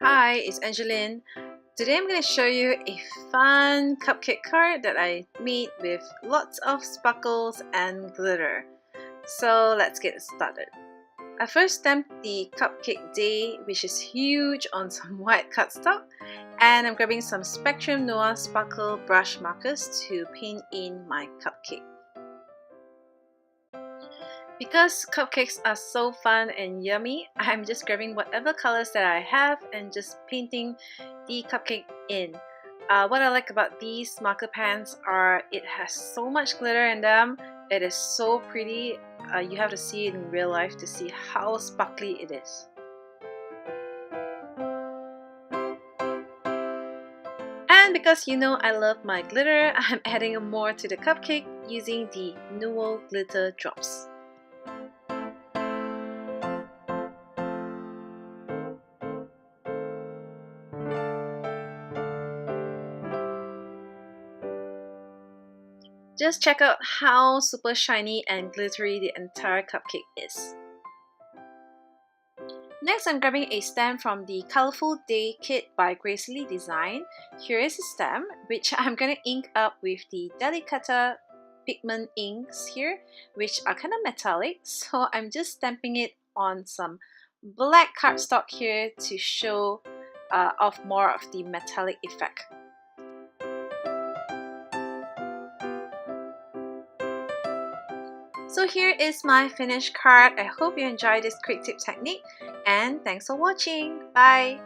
Hi, it's Angeline. Today I'm going to show you a fun cupcake card that I made with lots of sparkles and glitter. So let's get started. I first stamped the cupcake day, which is huge, on some white cardstock, and I'm grabbing some Spectrum Noir Sparkle brush markers to paint in my cupcake. Because cupcakes are so fun and yummy, I'm just grabbing whatever colors that I have and just painting the cupcake in. What I like about these marker pens are it has so much glitter in them. It is so pretty. You have to see it in real life to see how sparkly it is. And because you know I love my glitter, I'm adding more to the cupcake using the Nuo glitter drops. Just check out how super shiny and glittery the entire cupcake is. Next, I'm grabbing a stamp from the Colorful Day kit by Gracefully Design. Here is a stamp which I'm going to ink up with the Delicata pigment inks here, which are kind of metallic. So I'm just stamping it on some black cardstock here to show off more of the metallic effect. So here is my finished card. I hope you enjoyed this quick tip technique and thanks for watching. Bye!